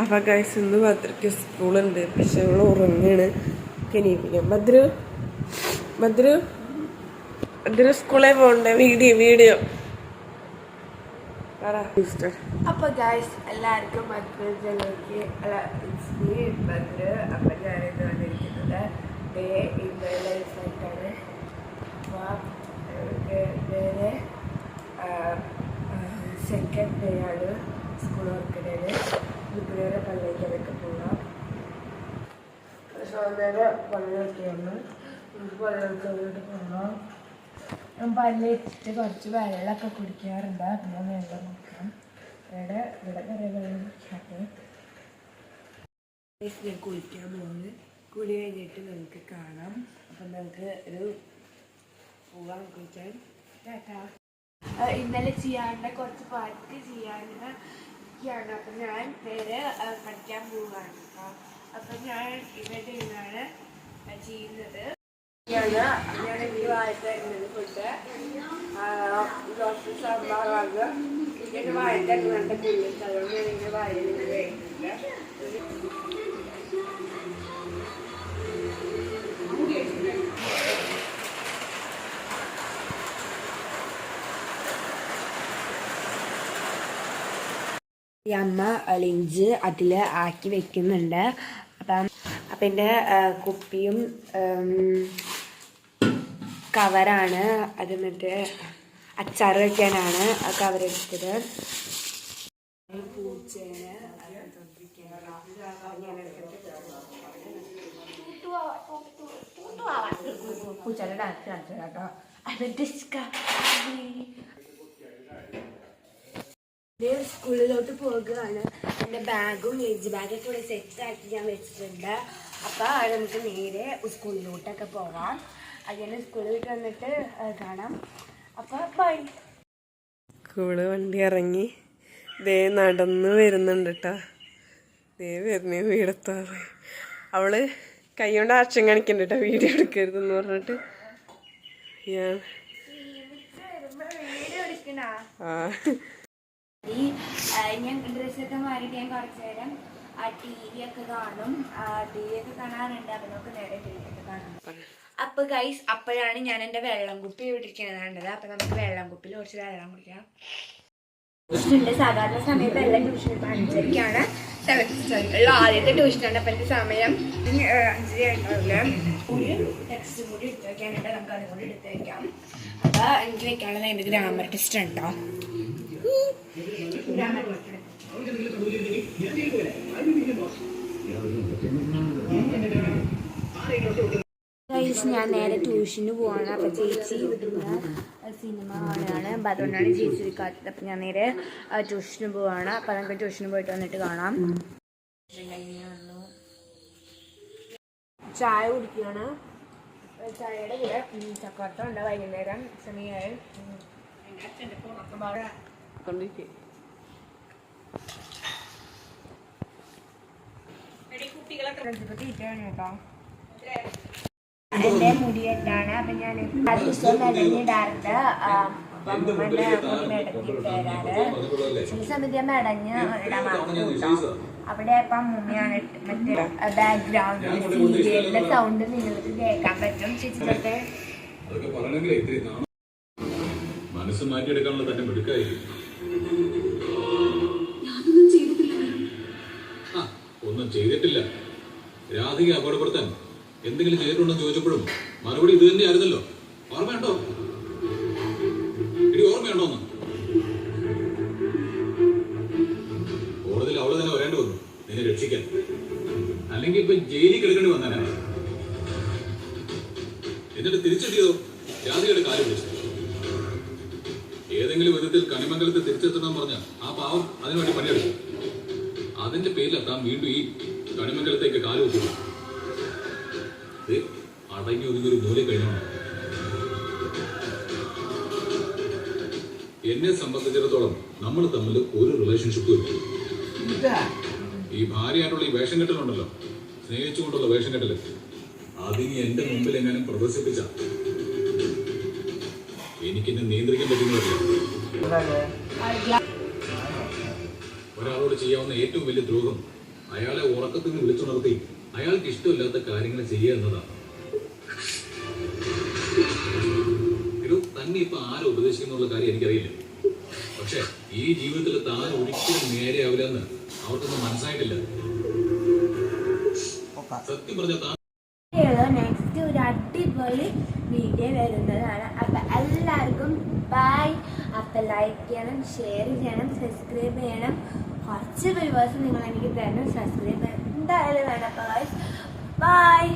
അപ്പം ഗൈസ് ഇന്ന് ഭദ്രയ്ക്ക് സ്കൂളുണ്ട്. പക്ഷെ അവൾ ഉറങ്ങാണ്. കനിയിപ്പിക്കാം. ഭദ്രു ഭദ്രു ഭദ്രു സ്കൂളിൽ പോകണ്ടേ? വീഡിയോ അപ്പൊ ഗൈസ് എല്ലാവർക്കും ഭദ്രയിലേക്ക് ഭദ്ര. അപ്പൊ ഞാനിത് വന്നിരിക്കുന്നത് ഡേ ഇൻ മൈ ലൈഫായിട്ടാണ്. വേറെ സെക്കൻഡ് ഡേ ആണ് സ്കൂൾ വർക്കിടയിൽ. ഇതുവരെ പള്ളിയിലേക്ക് പോകാം. നേരെ പള്ളിയൊക്കെയാണ്. പള്ളിയൊക്കെ പോകാം. ഞാൻ പല്ല് വെച്ചിട്ട് കുറച്ച് വെള്ളമൊക്കെ കുടിക്കാറുണ്ട്. പിന്നെ വെള്ളം കുടിക്കാം. ഇവിടെ കുറേ വെള്ളം കുടിക്കാറ്. ഞാൻ കുളിക്കാൻ പോകുന്നത്. കുളി കഴിഞ്ഞിട്ട് നമുക്ക് കാണാം. അപ്പം നമുക്ക് ഒരു പോകാൻ കുളിക്കാൻ. ഇന്നലെ ചെയ്യാണ്ട് കുറച്ച് പാട്ട് ചെയ്യാനൊക്കെയാണ്. അപ്പം ഞാൻ നേരെ പഠിക്കാൻ പോവുകയാണ് കേട്ടോ. അപ്പം ഞാൻ ഇവിടെ ഇന്നാണ് ചെയ്യുന്നത്. ഞാൻ ഈ വാഴത്ത ഇരുന്നത് കൊണ്ട് ഡോക്ടർ സാമ്പാറാണ്. ഇങ്ങനെ വാഴത്ത നല്ല പുള്ളിൽ അതുകൊണ്ട് ഞാനിങ്ങനെ വാഴ കഴിക്കുന്നുണ്ട്. ഈ അമ്മ ലിഞ്ച് അതിൽ ആക്കി വെക്കുന്നുണ്ട്. അപ്പം എൻ്റെ കുപ്പിയും കവറാണ്. അത് മറ്റേ അച്ചാറ് വയ്ക്കാനാണ് ആ കവറെടുത്തത്. പൂച്ചേനെ പൂച്ചയുടെ ഡാൻസ് കാണിച്ചു കേട്ടോ. അത് സ്കൂളിലോട്ട് പോകുകയാണ്. എൻ്റെ ബാഗും ലഞ്ച് ബാഗൊക്കെ ഇവിടെ സെറ്റാക്കി ഞാൻ വെച്ചിട്ടുണ്ട്. അപ്പോൾ നമുക്ക് നേരെ സ്കൂളിലോട്ടൊക്കെ പോവാം. അങ്ങനെ സ്കൂളിൽ വിട്ട് വന്നിട്ട് കാണാം. അപ്പോൾ ബൈ. സ്കൂള് വണ്ടി ഇറങ്ങി ദേ നടന്ന് വരുന്നുണ്ട് കേട്ടോ. ദേ വരുന്നേ വീടെത്താറ്. അവള് കൈ കൊണ്ട് ആക്ഷൻ കാണിക്കണ്ട കേട്ടോ. വീഡിയോ എടുക്കരുതെന്ന് പറഞ്ഞിട്ട് ഞാൻ ഡ്രസ്സൊക്കെ മാറിയിട്ട് ഞാൻ കുറച്ച് നേരം ടി വി ഒക്കെ കാണും. ടി വി ഒക്കെ കാണാറുണ്ട്. അപ്പം നമുക്ക് നേരെ ടി വി ഒക്കെ കാണാം. അപ്പോൾ ഗൈസ് അപ്പോഴാണ് ഞാൻ എൻ്റെ വെള്ളം കുപ്പി ഇട്ടിരിക്കുന്നത് കണ്ടത്. അപ്പം നമുക്ക് വെള്ളം കുപ്പിയിൽ കുറച്ച് വെള്ളം കുടിക്കാം. ട്യൂഷനുണ്ട്. സാധാരണ സമയത്ത് എല്ലാ ട്യൂഷനും 5:30ക്കാണ് ആദ്യത്തെ ട്യൂഷനാണ്. അപ്പം എൻ്റെ സമയം 5:30 ആയിട്ടുള്ള ഒരു ടെക്സ്റ്റ് കൂടി എടുത്ത് വയ്ക്കാനുണ്ട്. നമുക്ക് അതും കൂടി എടുത്ത് വയ്ക്കാം. അപ്പോൾ എനിക്ക് വെക്കാനുള്ളത് എൻ്റെ ഗ്രാമർ ടെസ്റ്റ് ഉണ്ടോ. ഞാൻ നേരെ ട്യൂഷന് പോവാണ്. അപ്പം ചേച്ചി സിനിമ കാണുകയാണ്. അപ്പം അതുകൊണ്ടാണ് ചേച്ചി വിളിക്കാത്തത്. അപ്പം ഞാൻ നേരെ ട്യൂഷന് പോവാണ്. അപ്പം നമുക്ക് ട്യൂഷന് പോയിട്ട് വന്നിട്ട് കാണാം. ചായ കുടിക്കുകയാണ്. ചായയുടെ കൂടെ ചക്കവട്ടം ഉണ്ട്. വൈകുന്നേരം സമയമായി. കേട്ടോ എൻ്റെ മുടി എന്താണ്. അപ്പം ഞാൻ ദിവസം മെടഞ്ഞിടാറുണ്ട്. അമ്മൻ്റെ മെടഞ്ഞിട്ട് തരാറ്. ചില സമയത്ത് ഞാൻ മെടഞ്ഞ് ഇടാൻ മാത്രം കേട്ടോ. അവിടെ അപ്പം മുമ്മയാണ് മറ്റേ ബാക്ക്ഗ്രൗണ്ടിൽ സീരിയലിൻ്റെ സൗണ്ട് നിങ്ങൾക്ക് കേൾക്കാൻ പറ്റും. ചേച്ചിട്ടൊക്കെ മനസ്സ് മാറ്റിയെടുക്കാനുള്ള തന്നെ മിടുക്കായി. ഒന്നും ചെയ്തിട്ടില്ല. രാധിക അപകടപ്പെടുത്താൻ എന്തെങ്കിലും ചെയ്തിട്ടുണ്ടോ ചോദിച്ചപ്പോഴും മറുപടി ഇത് തന്നെ ആയിരുന്നല്ലോ. ഓർമ്മയുണ്ടോ? ഇനി ഓർമ്മയുണ്ടോന്ന്? കോടതിയിൽ അവള് തന്നെ വരേണ്ടി വന്നു നിന്നെ രക്ഷിക്കാൻ. അല്ലെങ്കിൽ ഇപ്പൊ ജയിലിൽ കിടക്കേണ്ടി വന്നാനാ. എന്നിട്ട് തിരിച്ചെത്തിയതോ രാധികയുടെ കാല് പിടിച്ചു. ഏതെങ്കിലും വിധത്തിൽ കണിമംഗലത്ത് തിരിച്ചെത്തണം പറഞ്ഞ ആ പാവം അതിനുവേണ്ടി പണിയെടുക്കും. അതിന്റെ പേരിലെത്താൻ വീണ്ടും ഈ കണിമംഗലത്തേക്ക് കാലുവെച്ചു. അടങ്ങി ഒതുങ്ങൊരു മൂലം കഴിഞ്ഞാണ്. എന്നെ സംബന്ധിച്ചിടത്തോളം നമ്മൾ തമ്മിൽ ഒരു റിലേഷൻഷിപ്പും ഇല്ല. ഈ ഭാര്യയായിട്ടുള്ള ഈ വേഷം കെട്ടലുണ്ടല്ലോ, സ്നേഹിച്ചുകൊണ്ടുള്ള വേഷം കെട്ടല്, അതിന് എന്റെ മുമ്പിൽ എങ്ങാനും പ്രദർശിപ്പിച്ച എനിക്കെന്നെ നിയന്ത്രിക്കാൻ പറ്റുന്നതല്ല. ഒരാളോട് ചെയ്യാവുന്ന ഏറ്റവും വലിയ ദ്രോഹം അയാളെ ഉറക്കത്തിൽ നിന്ന് വിളിച്ചുണർത്തി അയാൾക്ക് ഇഷ്ടമില്ലാത്ത കാര്യങ്ങൾ ചെയ്യുക എന്നതാണ്. ഇത് തന്നെ ഇപ്പൊ ആരും ഉപദേശിക്കുന്നുള്ള കാര്യം എനിക്കറിയില്ല. പക്ഷെ ഈ ജീവിതത്തിൽ താൻ ഒരിക്കലും നേരെയാവില്ല എന്ന് അവർക്കൊന്നും മനസ്സിലായിട്ടില്ല. സത്യം പറഞ്ഞ താൻ നെക്സ്റ്റ് ഒരു അടിപൊളി വീഡിയോ വരുന്നതാണ്. അപ്പൊ എല്ലാവർക്കും ബൈ. അപ്പൊ ലൈക്ക് ചെയ്യണം, ഷെയർ ചെയ്യണം, സബ്സ്ക്രൈബ് ചെയ്യണം. കുറച്ച് വ്യൂവേഴ്സ് നിങ്ങൾ എനിക്ക് തരണം. സബ്സ്ക്രൈബ് എന്തായാലും വേണം. അപ്പൊ ബൈ.